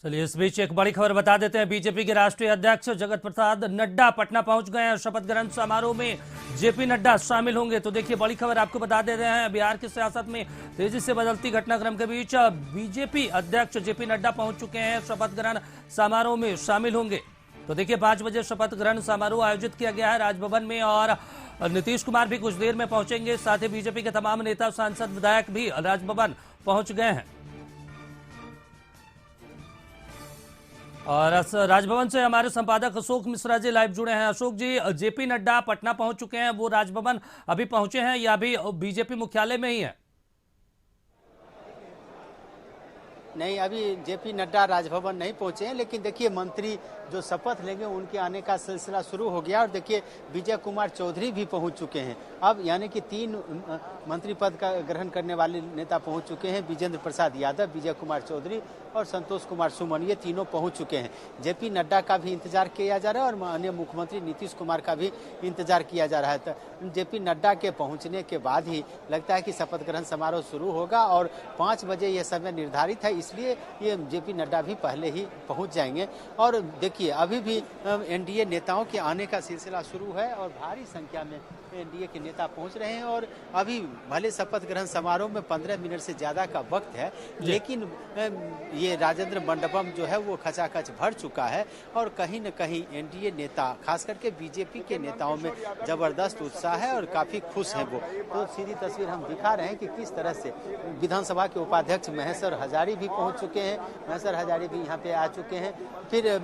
चलिए इस बीच एक बड़ी खबर बता देते हैं। बीजेपी के राष्ट्रीय अध्यक्ष जगत प्रसाद नड्डा पटना पहुंच गए हैं। शपथ ग्रहण समारोह में जेपी नड्डा शामिल होंगे। तो देखिए बड़ी खबर आपको बता दे रहे हैं। बिहार की सियासत में तेजी से बदलती घटनाक्रम के बीच बीजेपी अध्यक्ष जेपी नड्डा पहुंच चुके हैं। शपथ ग्रहण समारोह में शामिल होंगे। तो देखिए 5 बजे शपथ ग्रहण समारोह आयोजित किया गया है राजभवन में और नीतीश कुमार भी कुछ देर में पहुंचेंगे। साथ ही बीजेपी के तमाम नेता, सांसद, विधायक भी राजभवन पहुंच गए हैं। और राजभवन से हमारे संपादक अशोक मिश्रा जी लाइव जुड़े हैं। अशोक जी, जेपी नड्डा पटना पहुंच चुके हैं, वो राजभवन अभी पहुंचे हैं या अभी बीजेपी मुख्यालय में ही है? नहीं, अभी जेपी नड्डा राजभवन नहीं पहुंचे हैं, लेकिन देखिए मंत्री जो शपथ लेंगे उनके आने का सिलसिला शुरू हो गया। और देखिए विजय कुमार चौधरी भी पहुंच चुके हैं। अब यानी कि 3 मंत्री पद का ग्रहण करने वाले नेता पहुंच चुके हैं। विजेंद्र प्रसाद यादव, विजय कुमार चौधरी और संतोष कुमार सुमन, ये तीनों पहुंच चुके हैं। जेपी नड्डा का भी इंतजार किया जा रहा है और माननीय मुख्यमंत्री नीतीश कुमार का भी इंतजार किया जा रहा है। तो जेपी नड्डा के पहुंचने के बाद ही लगता है कि शपथ ग्रहण समारोह शुरू होगा और 5 बजे यह समय निर्धारित है, इसलिए ये जेपी नड्डा भी पहले ही पहुंच जाएंगे। और देखिए अभी भी एनडीए नेताओं के आने का सिलसिला शुरू है और भारी संख्या में एनडीए के नेता पहुंच रहे हैं। और अभी भले शपथ ग्रहण समारोह में 15 मिनट से ज्यादा का वक्त है, लेकिन ये राजेंद्र मंडपम जो है वो खचाखच भर चुका है और कहीं न कहीं एनडीए नेता, खास करके बीजेपी के नेताओं में जबरदस्त उत्साह है और काफी खुश हैं वो। तो सीधी तस्वीर हम दिखा रहे हैं कि किस तरह से विधानसभा के उपाध्यक्ष महेश्वर हजारी भी पहुंच चुके हैं। महेश्वर हजारी भी यहाँ पे आ चुके हैं। फिर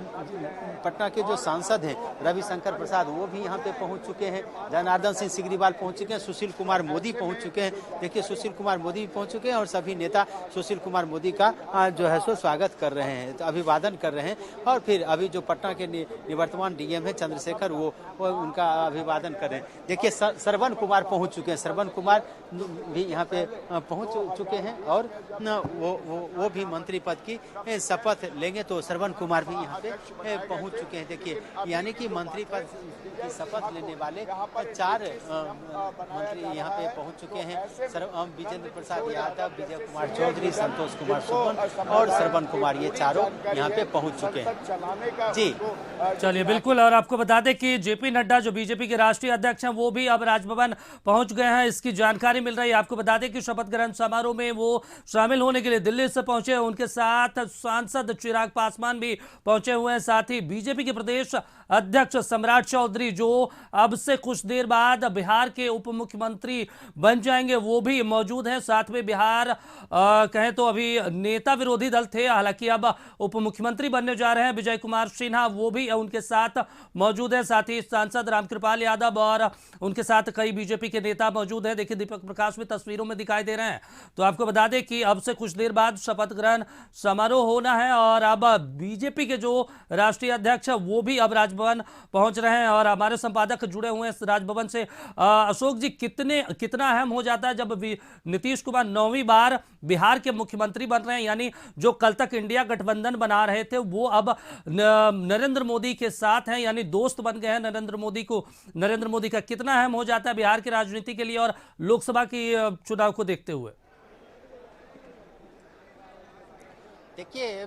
पटना के जो सांसद हैं रविशंकर प्रसाद, वो भी यहाँ पे पहुंच चुके हैं। जनार्दन सिंह सिग्रीवाल पहुंच चुके हैं। सुशील कुमार मोदी पहुंच चुके हैं। देखिए सुशील कुमार मोदी भी पहुंच चुके हैं और सभी नेता सुशील कुमार मोदी का जो है सो स्वागत कर रहे हैं, तो अभिवादन कर रहे हैं। और फिर अभी जो पटना के निवर्तमान डीएम है चंद्रशेखर, वो उनका अभिवादन कर रहे हैं। देखिए श्रवण कुमार पहुंच चुके हैं। श्रवण कुमार भी यहाँ पे पहुंच चुके हैं और वो भी मंत्री पद की शपथ लेंगे। तो श्रवण कुमार भी यहाँ पे पहुंच चुके हैं। देखिए यानी कि मंत्री पद की शपथ लेने वाले 4 मंत्री यहाँ पे पहुंच चुके हैं। विजेंद्र प्रसाद यादव, विजय कुमार चौधरी, संतोष कुमार सुमन और श्रवण कुमार, ये चारों यहाँ पे पहुंच चुके हैं। जी चलिए बिल्कुल। और आपको बता दें कि जेपी नड्डा जो बीजेपी के राष्ट्रीय अध्यक्ष हैं वो भी अब राजभवन पहुंच गए हैं, इसकी जानकारी मिल रही है। आपको बता दें कि शपथ ग्रहण समारोह में वो शामिल होने के लिए दिल्ली से पहुंचे। उनके साथ सांसद चिराग पासवान भी पहुंचे हुए हैं। साथ ही बीजेपी के प्रदेश अध्यक्ष सम्राट चौधरी, जो अब से कुछ देर बाद बिहार के उप मुख्यमंत्री बन जाएंगे, वो भी मौजूद हैं। साथ में बिहार कहें तो अभी नेता विरोधी दल थे, हालांकि अब उप मुख्यमंत्री बनने जा रहे हैं विजय कुमार सिन्हा, वो भी उनके साथ मौजूद है। साथ ही सांसद रामकृपाल यादव और उनके साथ कई बीजेपी के नेता मौजूद हैं। देखिए दीपक प्रकाश भी तस्वीरों में दिखाई दे रहे हैं। तो आपको बता दें कि अब से कुछ देर बाद शपथ ग्रहण समारोह होना है और अब बीजेपी के जो राष्ट्रीय अध्यक्ष है वो भी अब राजभवन पहुंच रहे हैं और हमारे संपादक जुड़े हुए हैं राजभवन से। अशोक जी, कितना अहम हो जाता है जब नीतीश कुमार 9वीं बार बिहार के मुख्यमंत्री बन रहे हैं, यानी जो कल तक इंडिया गठबंधन बना रहे थे वो अब नरेंद्र मोदी के साथ हैं, यानी दोस्त बन गए हैं नरेंद्र मोदी का कितना अहम हो जाता है बिहार की राजनीति के लिए और लोकसभा की चुनाव को देखते हुए? देखिए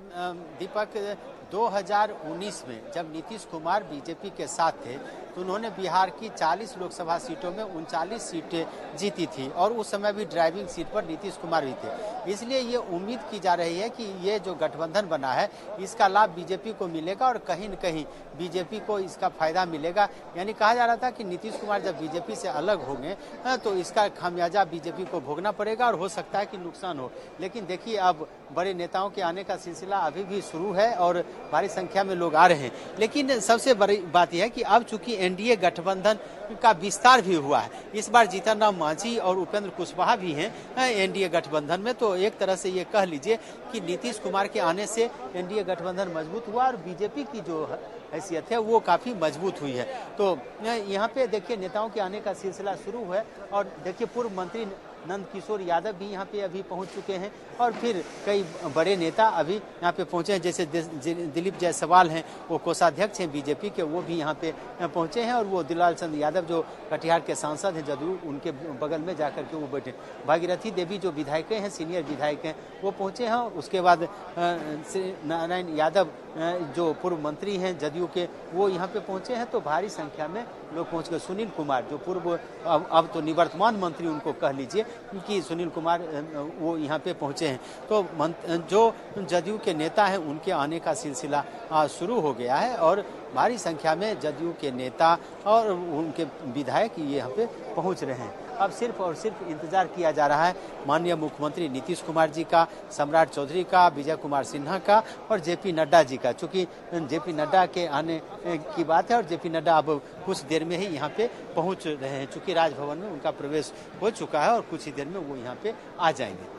दीपक, 2019 में जब नीतीश कुमार बीजेपी के साथ थे तो उन्होंने बिहार की 40 लोकसभा सीटों में 39 सीटें जीती थी और उस समय भी ड्राइविंग सीट पर नीतीश कुमार भी थे। इसलिए ये उम्मीद की जा रही है कि ये जो गठबंधन बना है इसका लाभ बीजेपी को मिलेगा और कहीं न कहीं बीजेपी को इसका फायदा मिलेगा। यानी कहा जा रहा था कि नीतीश कुमार जब बीजेपी से अलग होंगे तो इसका खामियाजा बीजेपी को भोगना पड़ेगा और हो सकता है कि नुकसान हो। लेकिन देखिए अब बड़े नेताओं के आने का सिलसिला अभी भी शुरू है और भारी संख्या में लोग आ रहे हैं। लेकिन सबसे बड़ी बात यह है कि अब चूंकि एनडीए गठबंधन का विस्तार भी हुआ है, इस बार जीतन राम मांझी और उपेंद्र कुशवाहा भी हैं एनडीए गठबंधन में, तो एक तरह से ये कह लीजिए कि नीतीश कुमार के आने से एनडीए गठबंधन मजबूत हुआ और बीजेपी की जो हैसियत है वो काफी मजबूत हुई है। तो यहाँ पे देखिए नेताओं के आने का सिलसिला शुरू है और देखिए पूर्व मंत्री नंद किशोर यादव भी यहाँ पे अभी पहुँच चुके हैं और फिर कई बड़े नेता अभी यहाँ पे पहुँचे हैं, जैसे दिलीप जायसवाल हैं, वो कोषाध्यक्ष हैं बीजेपी के, वो भी यहाँ पे पहुँचे हैं और वो दुलाल चंद यादव जो कटिहार के सांसद हैं जदयू, उनके बगल में जाकर के वो बैठे। भागीरथी देवी जो विधायक हैं, सीनियर विधायक हैं, वो पहुँचे हैं। उसके बाद नारायण यादव जो पूर्व मंत्री हैं जदयू के, वो यहाँ पे पहुँचे हैं। तो भारी संख्या में लोग पहुँच गए। सुनील कुमार जो पूर्व अब तो निवर्तमान मंत्री उनको कह लीजिए, क्योंकि सुनील कुमार वो यहाँ पे पहुँचे हैं। तो जो जदयू के नेता हैं उनके आने का सिलसिला शुरू हो गया है और भारी संख्या में जदयू के नेता और उनके विधायक यहाँ पे पहुँच रहे हैं। अब सिर्फ और सिर्फ इंतजार किया जा रहा है माननीय मुख्यमंत्री नीतीश कुमार जी का, सम्राट चौधरी का, विजय कुमार सिन्हा का और जेपी नड्डा जी का। चूंकि जेपी नड्डा के आने की बात है और जेपी नड्डा अब कुछ देर में ही यहाँ पे पहुँच रहे हैं। चूंकि राजभवन में उनका प्रवेश हो चुका है और कुछ ही देर में वो यहाँ पे आ जाएंगे।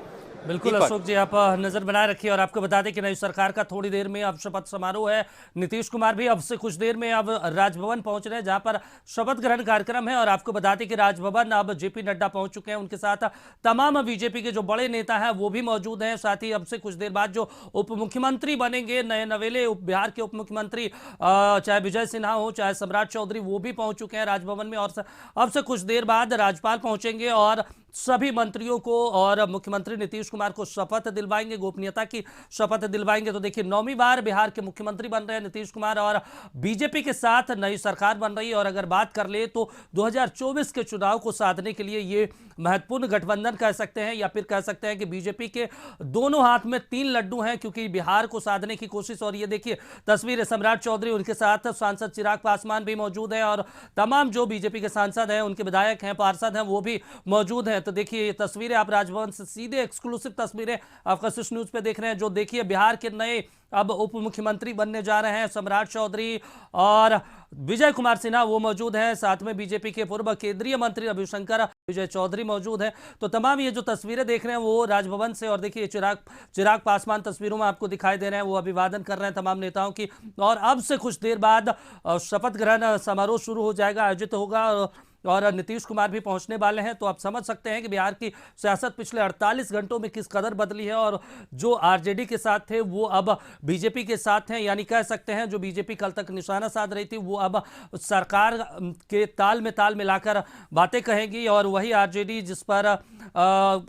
बिल्कुल अशोक जी, आप नजर बनाए रखिए और आपको बता दें कि नई सरकार का थोड़ी देर में अब शपथ समारोह है। नीतीश कुमार भी अब से कुछ देर में अब राजभवन पहुंच रहे हैं, जहां पर शपथ ग्रहण कार्यक्रम है। और आपको बता दें कि राजभवन अब जेपी नड्डा पहुंच चुके हैं, उनके साथ तमाम बीजेपी के जो बड़े नेता हैं वो भी मौजूद हैं। साथ ही अब से कुछ देर बाद जो उप मुख्यमंत्री बनेंगे, नए नवेले बिहार के उप मुख्यमंत्री, चाहे विजय सिन्हा हो चाहे सम्राट चौधरी, वो भी पहुंच चुके हैं राजभवन में। और अब से कुछ देर बाद राज्यपाल पहुंचेंगे और सभी मंत्रियों को और मुख्यमंत्री नीतीश कुमार को शपथ दिलवाएंगे, गोपनीयता की शपथ दिलवाएंगे। तो देखिए 9वीं बार बिहार के मुख्यमंत्री बन रहे हैं नीतीश कुमार और बीजेपी के साथ नई सरकार बन रही है। और अगर बात कर ले तो 2024 के चुनाव को साधने के लिए ये महत्वपूर्ण गठबंधन कह सकते हैं, या फिर कह सकते हैं कि बीजेपी के दोनों हाथ में 3 लड्डू हैं, क्योंकि बिहार को साधने की कोशिश। और ये देखिए तस्वीर है सम्राट चौधरी, उनके साथ सांसद चिराग पासवान भी मौजूद है और तमाम जो बीजेपी के सांसद हैं, उनके विधायक हैं, पार्षद हैं, वो भी मौजूद हैं। तो देखिए ये तस्वीरें आप राजभवन से सीधे एक्सक्लूसिव तस्वीरें आप कशिश न्यूज पे देख रहे हैं। जो देखिए बिहार के नए अब उप मुख्यमंत्री बनने जा रहे हैं सम्राट चौधरी और विजय कुमार सिन्हा, वो मौजूद हैं। साथ में बीजेपी के पूर्व केंद्रीय मंत्री रविशंकर विजय चौधरी मौजूद हैं। तो तमाम ये जो तस्वीरें देख रहे हैं वो राजभवन से, और देखिए चिराग पासवान तस्वीरों में आपको दिखाई दे रहे हैं, वो अभिवादन कर रहे हैं तमाम नेताओं की। और अब से कुछ देर बाद शपथ ग्रहण समारोह शुरू हो जाएगा, आयोजित होगा और नीतीश कुमार भी पहुंचने वाले हैं। तो आप समझ सकते हैं कि बिहार की सियासत पिछले 48 घंटों में किस कदर बदली है। और जो आरजेडी के साथ थे वो अब बीजेपी के साथ हैं, यानी कह सकते हैं जो बीजेपी कल तक निशाना साध रही थी वो अब सरकार के ताल में ताल मिलाकर बातें कहेगी। और वही आरजेडी जिस पर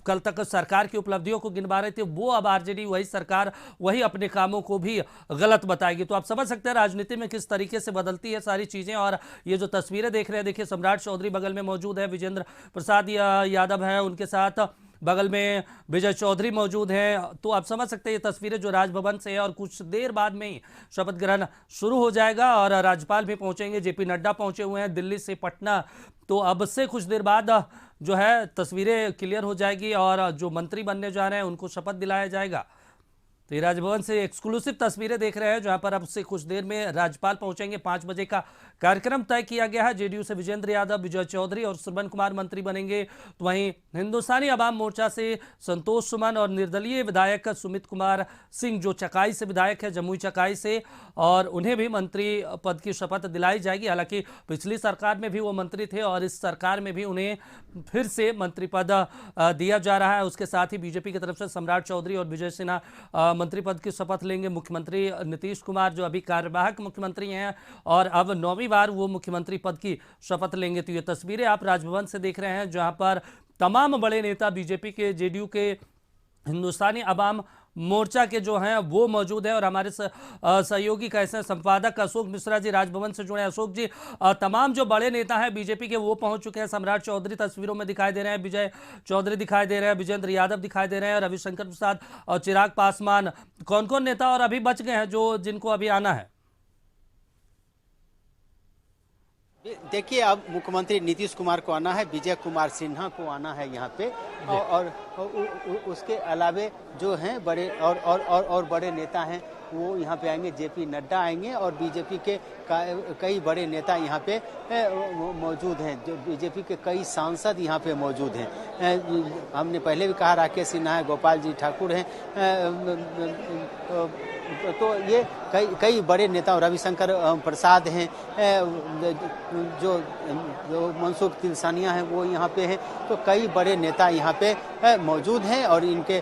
कल तक सरकार की उपलब्धियों को गिनवा रहे थे, वो अब आरजेडी वही सरकार वही अपने कामों को भी गलत बताएगी। तो आप समझ सकते हैं राजनीति में किस तरीके से बदलती है सारी चीजें। और ये जो तस्वीरें देख रहे हैं, देखिए सम्राट चौधरी बगल में मौजूद है, विजेंद्र प्रसाद यादव है उनके साथ, बगल में विजय चौधरी मौजूद हैं। तो आप समझ सकते हैं ये तस्वीरें जो राजभवन से है। और कुछ देर बाद में ही शपथ ग्रहण शुरू हो जाएगा और राज्यपाल भी पहुंचेंगे, जेपी नड्डा पहुंचे हुए हैं दिल्ली से पटना। तो अब से कुछ देर बाद जो है तस्वीरें क्लियर हो जाएगी और जो मंत्री बनने जा रहे हैं उनको शपथ दिलाया जाएगा। तो ये राजभवन से एक्सक्लूसिव तस्वीरें देख रहे हैं, जहां पर अब से कुछ देर में राज्यपाल पहुंचेंगे। 5 बजे का कार्यक्रम तय किया गया है। जेडीयू से विजेंद्र यादव, विजय चौधरी और श्रवण कुमार मंत्री बनेंगे। तो वहीं हिंदुस्तानी अवाम मोर्चा से संतोष सुमन और निर्दलीय विधायक सुमित कुमार सिंह जो चकाई से विधायक है, जमुई चकाई से, और उन्हें भी मंत्री पद की शपथ दिलाई जाएगी। हालांकि पिछली सरकार में भी वो मंत्री थे और इस सरकार में भी उन्हें फिर से मंत्री पद दिया जा रहा है। उसके साथ ही बीजेपी की तरफ से सम्राट चौधरी और विजय सिन्हा मंत्री पद की शपथ लेंगे। मुख्यमंत्री नीतीश कुमार जो अभी कार्यवाहक मुख्यमंत्री हैं और अब 9वीं बार वो मुख्यमंत्री पद की शपथ लेंगे। तो ये तस्वीरें आप राजभवन से देख रहे हैं, जहां पर तमाम बड़े नेता बीजेपी के, जेडीयू के, हिंदुस्तानी अवाम मोर्चा के जो हैं वो मौजूद हैं। और हमारे सहयोगी कैसे संपादक अशोक मिश्रा जी राजभवन से जुड़े हैं। अशोक जी, तमाम जो बड़े नेता हैं बीजेपी के वो पहुंच चुके हैं। सम्राट चौधरी तस्वीरों में दिखाई दे रहे हैं, विजय चौधरी दिखाई दे रहे हैं, विजेंद्र यादव दिखाई दे रहे हैं, रविशंकर प्रसाद और चिराग पासवान। कौन कौन नेता और अभी बच गए हैं जो जिनको अभी आना है? देखिए अब मुख्यमंत्री नीतीश कुमार को आना है, विजय कुमार सिन्हा को आना है यहाँ पे, और उसके अलावे जो हैं बड़े और बड़े नेता हैं वो यहाँ पे आएंगे। जेपी नड्डा आएंगे और बीजेपी के कई बड़े नेता यहाँ पे मौजूद हैं। जो बीजेपी के कई सांसद यहाँ पे मौजूद हैं। हमने पहले भी कहा राकेश सिन्हा है, गोपाल जी ठाकुर हैं, तो ये कई बड़े नेता, रविशंकर प्रसाद हैं, जो मनसुख तिलसानिया हैं, वो यहाँ पे हैं। तो कई बड़े नेता यहाँ पे मौजूद हैं और इनके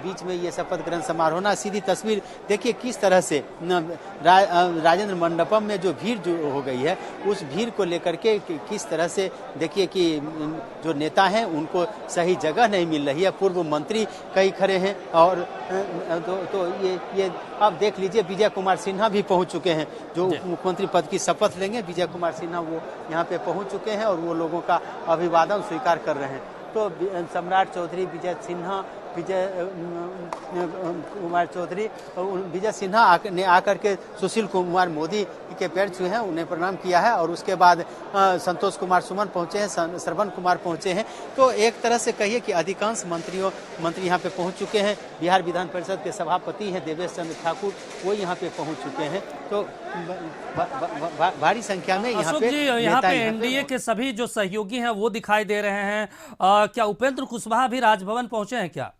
बीच में ये शपथ ग्रहण समारोह होना। सीधी तस्वीर देखिए किस तरह से राजेंद्र मंडपम में जो भीड़ जो हो गई है, उस भीड़ को लेकर के किस तरह से देखिए कि जो नेता हैं उनको सही जगह नहीं मिल रही है। पूर्व मंत्री कई खड़े हैं और तो ये आप देख लीजिए, विजय कुमार सिन्हा भी पहुंच चुके हैं, जो मुख्यमंत्री पद की शपथ लेंगे। विजय कुमार सिन्हा वो यहाँ पे पहुंच चुके हैं और वो लोगों का अभिवादन स्वीकार कर रहे हैं। तो सम्राट चौधरी, विजय सिन्हा ने आकर के सुशील कुमार मोदी के पैर छुए हैं, उन्हें प्रणाम किया है। और उसके बाद संतोष कुमार सुमन पहुंचे हैं, श्रवण कुमार पहुंचे हैं। तो एक तरह से कहिए कि अधिकांश मंत्री यहाँ पे पहुंच चुके हैं। बिहार विधान परिषद के सभापति हैं देवेश चंद्र ठाकुर, वो यहाँ पे पहुंच चुके हैं। तो भारी संख्या में यहाँ पे एनडीए के सभी जो सहयोगी हैं वो दिखाई दे रहे हैं। क्या उपेंद्र कुशवाहा भी राजभवन पहुंचे हैं क्या?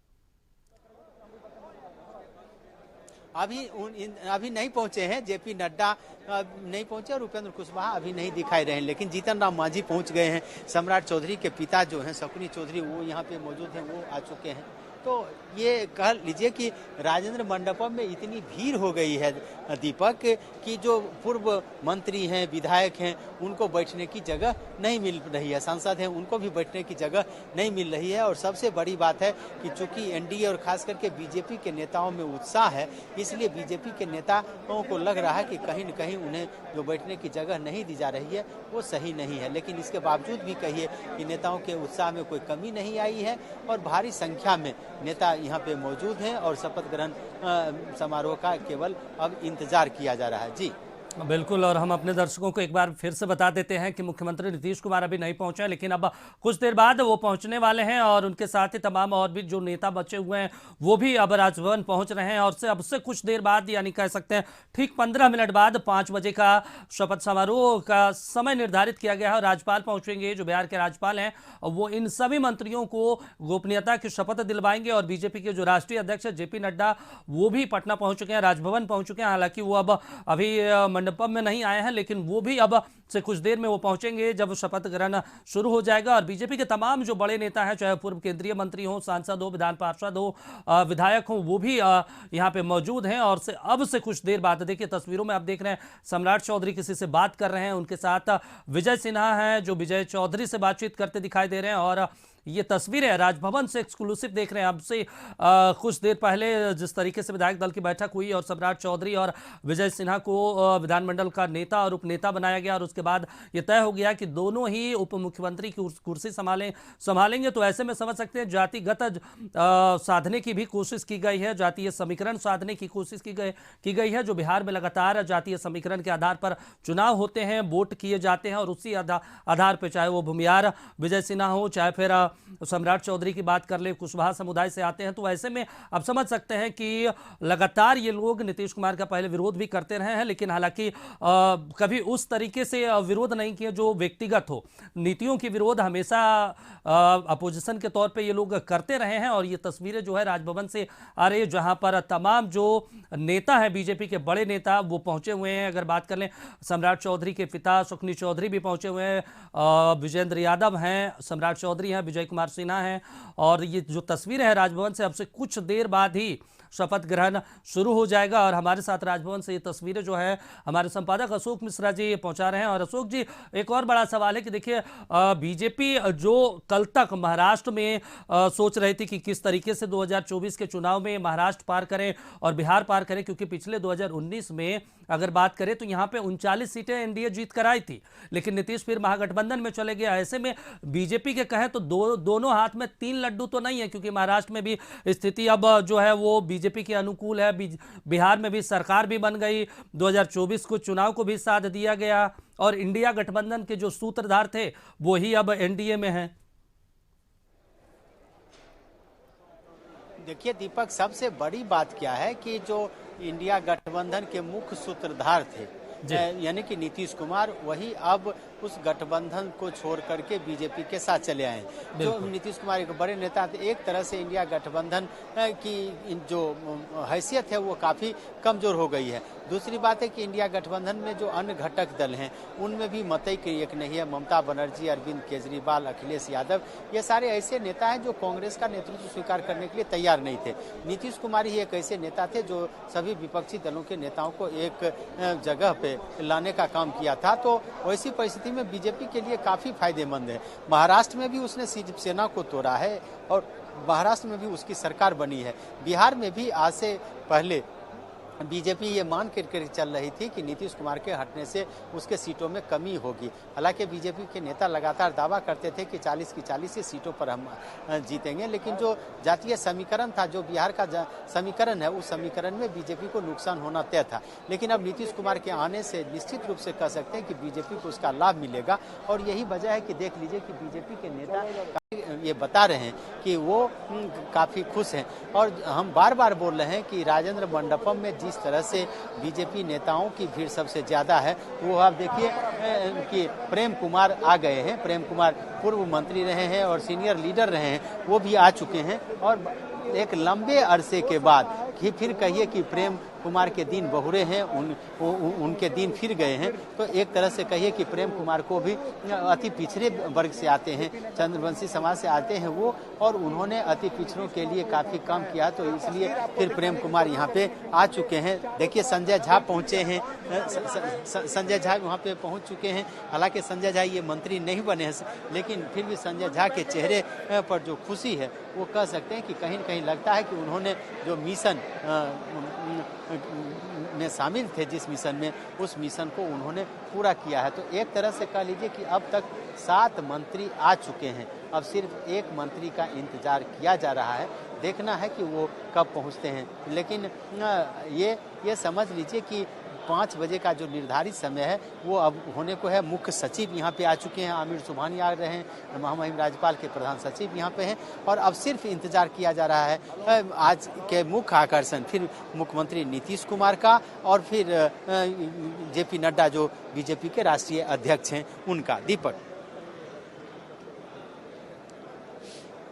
अभी नहीं पहुंचे हैं। जेपी नड्डा नहीं पहुंचे और उपेंद्र कुशवाहा अभी नहीं दिखाई रहे हैं, लेकिन जीतन राम मांझी पहुंच गए हैं। सम्राट चौधरी के पिता जो हैं शकुनी चौधरी, वो यहाँ पे मौजूद हैं, वो आ चुके हैं। तो ये कह लीजिए कि राजेंद्र मंडपम में इतनी भीड़ हो गई है दीपक, कि जो पूर्व मंत्री हैं, विधायक हैं, उनको बैठने की जगह नहीं मिल रही है। सांसद हैं, उनको भी बैठने की जगह नहीं मिल रही है। और सबसे बड़ी बात है कि चूंकि एनडीए और खास करके बीजेपी के नेताओं में उत्साह है, इसलिए बीजेपी के नेताओं को लग रहा है कि कहीं न कहीं उन्हें जो बैठने की जगह नहीं दी जा रही है वो सही नहीं है। लेकिन इसके बावजूद भी कहिए कि नेताओं के उत्साह में कोई कमी नहीं आई है और भारी संख्या में नेता यहाँ पे मौजूद हैं और शपथ ग्रहण समारोह का केवल अब इंतजार किया जा रहा है। जी बिल्कुल, और हम अपने दर्शकों को एक बार फिर से बता देते हैं कि मुख्यमंत्री नीतीश कुमार अभी नहीं पहुंचे, लेकिन अब कुछ देर बाद वो पहुंचने वाले हैं और उनके साथ ही तमाम और भी जो नेता बचे हुए हैं वो भी अब राजभवन पहुंच रहे हैं। और अब से कुछ देर बाद, यानी कह सकते हैं ठीक 15 मिनट बाद 5 बजे का शपथ समारोह का समय निर्धारित किया गया है। और राज्यपाल पहुंचेंगे, जो बिहार के राज्यपाल हैं, वो इन सभी मंत्रियों को गोपनीयता की शपथ दिलवाएंगे। और बीजेपी के जो राष्ट्रीय अध्यक्ष जेपी नड्डा, वो भी पटना पहुंच चुके हैं, राजभवन पहुंच चुके हैं। हालांकि वो अब अभी मंडपम में नहीं आए हैं, लेकिन वो भी अब से कुछ देर में वो पहुंचेंगे जब शपथ ग्रहण शुरू हो जाएगा। और बीजेपी के तमाम जो बड़े नेता हैं, चाहे पूर्व केंद्रीय मंत्री हो, सांसद हो, विधान पार्षद हो, विधायक हो, वो भी यहाँ पे मौजूद हैं। और अब से कुछ देर बाद देखिए तस्वीरों में आप देख रहे हैं सम्राट चौधरी किसी से बात कर रहे हैं, उनके साथ विजय सिन्हा हैं जो विजय चौधरी से बातचीत करते दिखाई दे रहे हैं। और ये तस्वीरें राजभवन से एक्सक्लूसिव देख रहे हैं। अब से कुछ देर पहले जिस तरीके से विधायक दल की बैठक हुई और सम्राट चौधरी और विजय सिन्हा को विधानमंडल का नेता और उपनेता बनाया गया, और उसके बाद ये तय हो गया कि दोनों ही उप मुख्यमंत्री की कुर्सी संभालेंगे। तो ऐसे में समझ सकते हैं जातिगत साधने की भी कोशिश की गई है, जातीय समीकरण साधने की कोशिश की गई है। जो बिहार में लगातार जातीय समीकरण के आधार पर चुनाव होते हैं, वोट किए जाते हैं, और उसी आधार पर चाहे वो भूमियार विजय सिन्हा हो, चाहे फिर सम्राट चौधरी की बात कर ले, कुशवाहा समुदाय से आते हैं। तो ऐसे में आप समझ सकते हैं कि लगातार ये लोग नीतीश कुमार का पहले विरोध भी करते रहे हैं, लेकिन हालांकि कभी उस तरीके से विरोध नहीं किया जो व्यक्तिगत हो। नीतियों की विरोध हमेशा अपोजिशन के तौर पे ये लोग करते रहे हैं। और ये तस्वीरें जो है राजभवन से आ रही है, जहां पर तमाम जो नेता हैं, बीजेपी के बड़े नेता, वो पहुंचे हुए हैं। अगर बात कर लें, सम्राट चौधरी के पिता शकुनी चौधरी भी पहुंचे हुए हैं, विजेंद्र यादव हैं, सम्राट चौधरी हैं, विजय कुमार सिन्हा हैं। और ये जो तस्वीरें हैं राजभवन से, अब से कुछ देर बाद ही शपथ ग्रहण शुरू हो जाएगा। और हमारे साथ राजभवन से ये तस्वीरें जो है हमारे संपादक अशोक मिश्रा जी पहुंचा रहे हैं। और अशोक जी, एक और बड़ा सवाल है कि देखिए बीजेपी जो कल तक महाराष्ट्र में सोच रही थी कि किस तरीके से 2024 के चुनाव में महाराष्ट्र पार करें और बिहार पार करें, क्योंकि पिछले 2019 में अगर बात करें तो यहाँ पे 39 सीटें एनडीए जीत कर आई थी, लेकिन नीतीश फिर महागठबंधन में चले गया। ऐसे में बीजेपी के कहें तो दोनों हाथ में 3 लड्डू तो नहीं है, क्योंकि महाराष्ट्र में भी स्थिति अब जो है वो बीजेपी के अनुकूल है, बिहार में भी सरकार भी बन गई, 2024 को चुनाव को भी साथ दिया गया, और इंडिया गठबंधन के जो सूत्रधार थे वो ही अब एनडीए में हैं। देखिए दीपक, सबसे बड़ी बात क्या है कि जो इंडिया गठबंधन के मुख्य सूत्रधार थे, यानी कि नीतीश कुमार वही अब उस गठबंधन को छोड़ करके बीजेपी के साथ चले आए हैं। जो नीतीश कुमार एक बड़े नेता थे, एक तरह से इंडिया गठबंधन की जो हैसियत है वो काफ़ी कमज़ोर हो गई है। दूसरी बात है कि इंडिया गठबंधन में जो अन्य घटक दल हैं उनमें भी मतई की एक नहीं है। ममता बनर्जी, अरविंद केजरीवाल, अखिलेश यादव, ये सारे ऐसे नेता हैं जो कांग्रेस का नेतृत्व स्वीकार करने के लिए तैयार नहीं थे। नीतीश कुमार ही एक ऐसे नेता थे जो सभी विपक्षी दलों के नेताओं को एक जगह पे लाने का काम किया था। तो वैसी परिस्थिति में बीजेपी के लिए काफ़ी फायदेमंद है। महाराष्ट्र में भी उसने शिवसेना को तोड़ा है और महाराष्ट्र में भी उसकी सरकार बनी है। बिहार में भी आज से पहले बीजेपी ये मान कर चल रही थी कि नीतीश कुमार के हटने से उसके सीटों में कमी होगी। हालांकि बीजेपी के नेता लगातार दावा करते थे कि 40 की 40 सीटों पर हम जीतेंगे, लेकिन जो जातीय समीकरण था, जो बिहार का समीकरण है, उस समीकरण में बीजेपी को नुकसान होना तय था। लेकिन अब नीतीश कुमार के आने से निश्चित रूप से कह सकते हैं कि बीजेपी को उसका लाभ मिलेगा। और यही वजह है कि देख लीजिए कि बीजेपी के नेता ये बता रहे हैं कि वो काफ़ी खुश हैं। और हम बार बार बोल रहे हैं कि राजेंद्र मंडपम में जिस तरह से बीजेपी नेताओं की भीड़ सबसे ज़्यादा है, वो आप देखिए कि प्रेम कुमार आ गए हैं। प्रेम कुमार पूर्व मंत्री रहे हैं और सीनियर लीडर रहे हैं, वो भी आ चुके हैं। और एक लंबे अरसे के बाद कि फिर कहिए कि प्रेम कुमार के दिन बहुरे हैं, उनके दिन फिर गए हैं। तो एक तरह से कहिए कि प्रेम कुमार को भी अति पिछड़े वर्ग से आते हैं, चंद्रवंशी समाज से आते हैं वो, और उन्होंने अति पिछड़ों के लिए काफ़ी काम किया। तो इसलिए फिर प्रेम कुमार यहाँ पे आ चुके हैं। देखिए संजय झा पहुँचे हैं, संजय झा वहाँ पे पहुँच चुके हैं। हालांकि संजय झा ये मंत्री नहीं बने हैं, लेकिन फिर भी संजय झा के चेहरे पर जो खुशी है वो कह सकते हैं कि कहीं न कहीं लगता है कि उन्होंने जो मिशन में शामिल थे, जिस मिशन में, उस मिशन को उन्होंने पूरा किया है। तो एक तरह से कह लीजिए कि अब तक 7 मंत्री आ चुके हैं। अब सिर्फ एक मंत्री का इंतजार किया जा रहा है, देखना है कि वो कब पहुंचते हैं। लेकिन ये समझ लीजिए कि 5 बजे का जो निर्धारित समय है वो अब होने को है। मुख्य सचिव यहाँ पे आ चुके हैं, आमिर सुबहानी आ रहे हैं, महामहिम राज्यपाल के प्रधान सचिव यहाँ पे हैं। और अब सिर्फ इंतजार किया जा रहा है आज के मुख्य आकर्षण फिर मुख्यमंत्री नीतीश कुमार का और फिर जेपी नड्डा जो बीजेपी के राष्ट्रीय अध्यक्ष हैं उनका। दीपक।